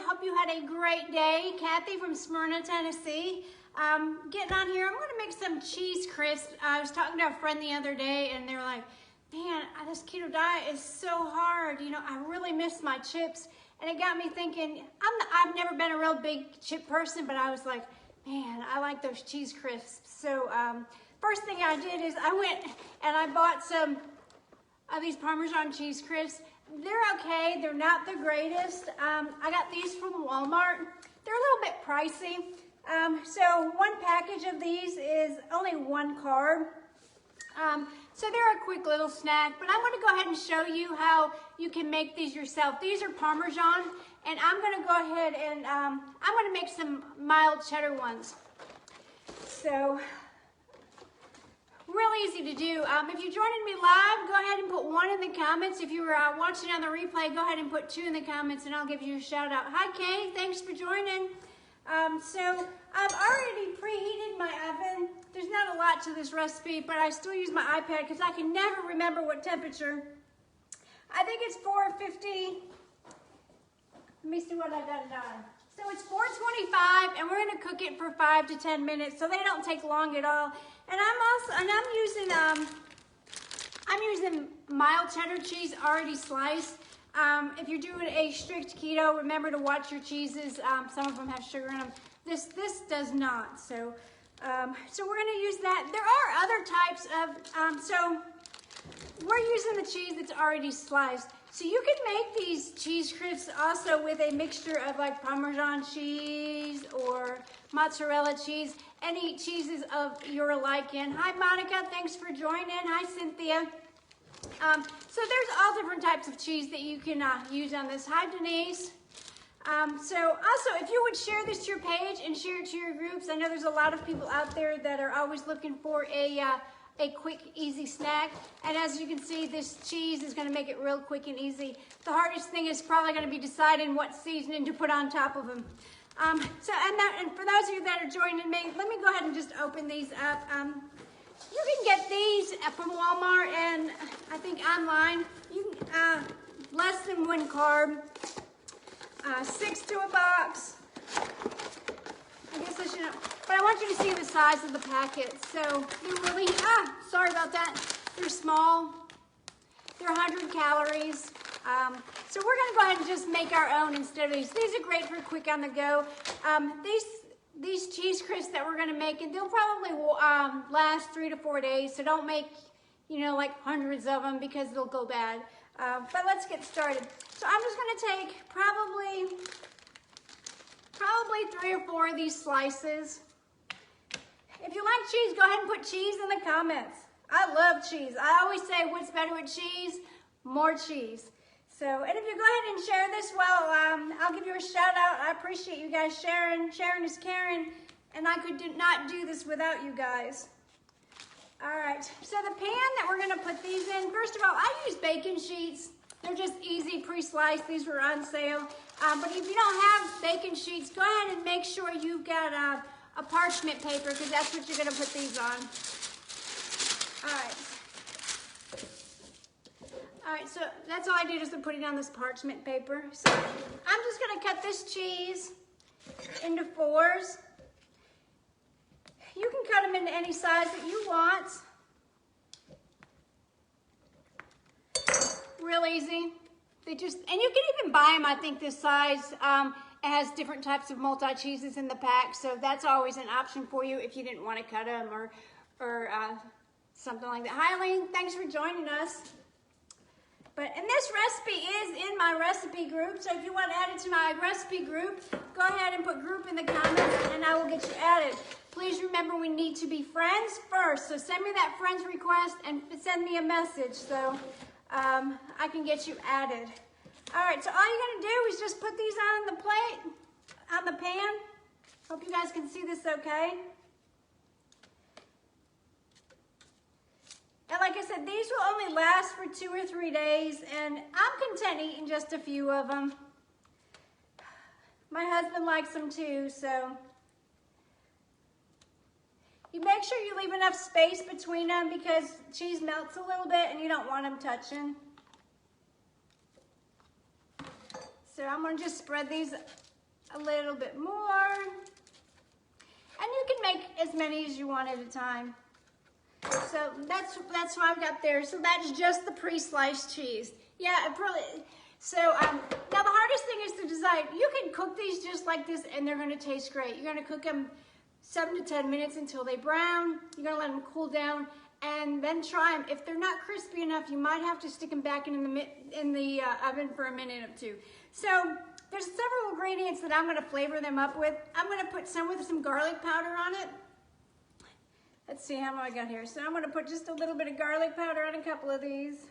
Hope you had a great day. Kathy from Smyrna, Tennessee. Getting on here, I'm gonna make some cheese crisps. I was talking to a friend the other day and they were like, man, this keto diet is so hard. You know, I really miss my chips. And it got me thinking, I've never been a real big chip person, but I was like, man, I like those cheese crisps. So first thing I did is I went and I bought some of these Parmesan cheese crisps. They're okay, they're not the greatest. I got these from Walmart. They're a little bit pricey. So one package of these is only 1 carb. So they're a quick little snack, but I'm gonna go ahead and show you how you can make these yourself. These are Parmesan, and I'm gonna go ahead and I'm gonna make some mild cheddar ones. So, real easy to do. If you're joining me live, go ahead and put 1 in the comments. If you were watching on the replay, go ahead and put 2 in the comments and I'll give you a shout out. Hi Kay, thanks for joining. So I've already preheated my oven. There's not a lot to this recipe, but I still use my iPad because I can never remember what temperature. I think it's 450. Let me see what I got done. So it's 425, and we're gonna cook it for 5 to 10 minutes, so they don't take long at all. And I'm using mild cheddar cheese already sliced. If you're doing a strict keto, remember to watch your cheeses. Some of them have sugar in them. This does not. So we're gonna use that. There are other types of, so we're using the cheese that's already sliced. So you can make these cheese crisps also with a mixture of like Parmesan cheese or mozzarella cheese, any cheeses of your liking. Hi Monica, thanks for joining. Hi Cynthia. So there's all different types of cheese that you can use on this. Hi Denise. So also, if you would share this to your page and share it to your groups, I know there's a lot of people out there that are always looking for a quick, easy snack. And as you can see, this cheese is gonna make it real quick and easy. The hardest thing is probably gonna be deciding what seasoning to put on top of them. And for those of you that are joining me, let me go ahead and just open these up. You can get these from Walmart and I think online. You can, less than 1 carb, 6 to a box. I guess I should, but I want you to see the size of the packet. So they're really, sorry about that. They're small. They're 100 calories. So we're gonna go ahead and just make our own instead of these. These are great for quick on the go. These cheese crisps that we're gonna make, and they'll probably last 3 to 4 days. So don't make, you know, like hundreds of them because they'll go bad. But let's get started. So I'm just gonna take probably 3 or 4 of these slices. If you like cheese, go ahead and put cheese in the comments. I love cheese. I always say, what's better with cheese? More cheese. So, and if you go ahead and share this, well, I'll give you a shout out. I appreciate you guys sharing. Sharing is caring, and I could not do this without you guys. All right, so the pan that we're gonna put these in, first of all, I use bacon sheets. They're just easy, pre-sliced. These were on sale. But if you don't have bacon sheets, go ahead and make sure you've got a parchment paper because that's what you're gonna put these on. All right. All right, so that's all I did is to put it on this parchment paper. So I'm just gonna cut this cheese into 4s. You can cut them into any size that you want. Real easy. And you can even buy them, I think this size. It has different types of multi-cheeses in the pack, so that's always an option for you if you didn't want to cut them or something like that. Hi, Eileen, thanks for joining us. And this recipe is in my recipe group, so if you want to add it to my recipe group, go ahead and put group in the comments and I will get you added. Please remember we need to be friends first, so send me that friends request and send me a message so I can get you added. All right, so all you're gonna do is just put these on the plate, on the pan. Hope you guys can see this okay. And like I said, these will only last for 2 or 3 days, and I'm content eating just a few of them. My husband likes them too, so. You make sure you leave enough space between them because cheese melts a little bit and you don't want them touching. So I'm gonna just spread these a little bit more. And you can make as many as you want at a time. So that's what I've got there. So that's just the pre-sliced cheese. Yeah, it really, so now the hardest thing is to decide. You can cook these just like this and they're gonna taste great. You're gonna cook them 7 to 10 minutes until they brown. You're gonna let them cool down and then try them. If they're not crispy enough, you might have to stick them back in the oven for a minute or two. So there's several ingredients that I'm gonna flavor them up with. I'm gonna put some with some garlic powder on it. Let's see how I got here. So I'm gonna put just a little bit of garlic powder on a couple of these.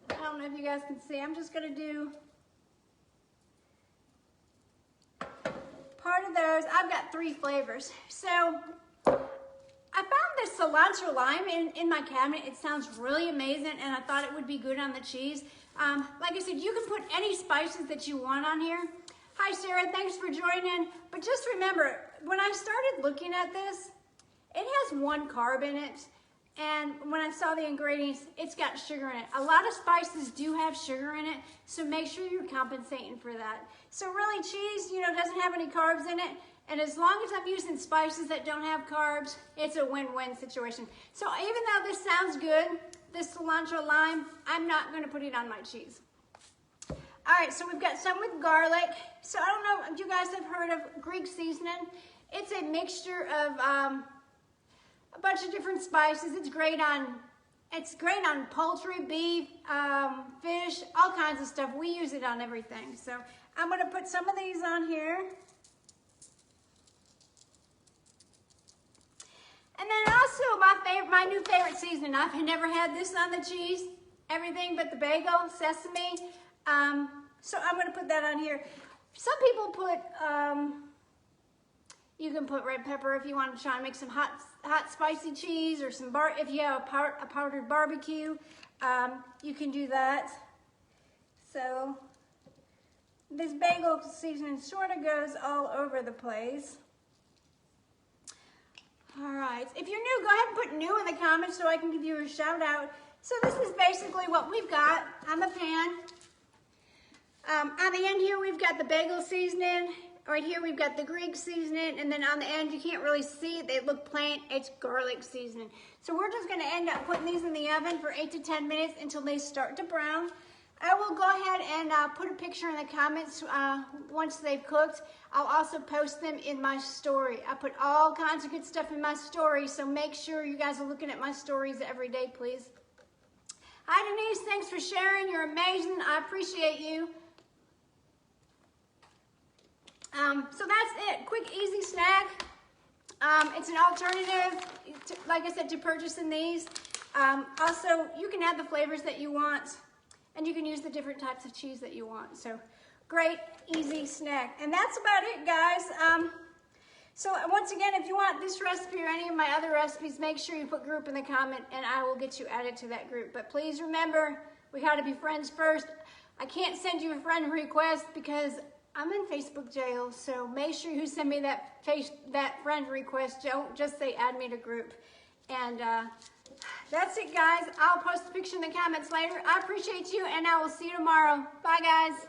I don't know if you guys can see. I'm just gonna do part of those. I've got 3 flavors. So I found this cilantro lime in my cabinet. It sounds really amazing and I thought it would be good on the cheese. Like I said, you can put any spices that you want on here. Hi Sarah, thanks for joining. But just remember, when I started looking at this, it has 1 carb in it. And when I saw the ingredients, it's got sugar in it. A lot of spices do have sugar in it, so make sure you're compensating for that. So really cheese, doesn't have any carbs in it. And as long as I'm using spices that don't have carbs, it's a win-win situation. So even though this sounds good, this cilantro lime, I'm not gonna put it on my cheese. All right, so we've got some with garlic. So I don't know if you guys have heard of Greek seasoning. It's a mixture of a bunch of different spices. It's great on poultry, beef, fish, all kinds of stuff. We use it on everything. So I'm gonna put some of these on here. And then also my new favorite seasoning. I've never had this on the cheese. Everything but the bagel, sesame. So I'm gonna put that on here. Some people put, you can put red pepper if you want to try and make some hot spicy cheese or some if you have a powdered barbecue, you can do that. So this bagel seasoning sort of goes all over the place. All right, if you're new, go ahead and put new in the comments so I can give you a shout out. So this is basically what we've got on the pan. On the end here, we've got the bagel seasoning. Right here, we've got the Greek seasoning. And then on the end, you can't really see it. They look plain. It's garlic seasoning. So we're just going to end up putting these in the oven for 8 to 10 minutes until they start to brown. I will go ahead and put a picture in the comments once they've cooked. I'll also post them in my story. I put all kinds of good stuff in my story, so make sure you guys are looking at my stories every day, please. Hi, Denise. Thanks for sharing. You're amazing. I appreciate you. So that's it. Quick, easy snack. It's an alternative, like I said, to purchasing these. Also, you can add the flavors that you want, and you can use the different types of cheese that you want. So, great, easy snack. And that's about it, guys. So once again, if you want this recipe or any of my other recipes, make sure you put group in the comment, and I will get you added to that group. But please remember, we got to be friends first. I can't send you a friend request because I'm in Facebook jail, so make sure you send me that friend request. Don't just say add me to group. And that's it, guys. I'll post the picture in the comments later. I appreciate you, and I will see you tomorrow. Bye, guys.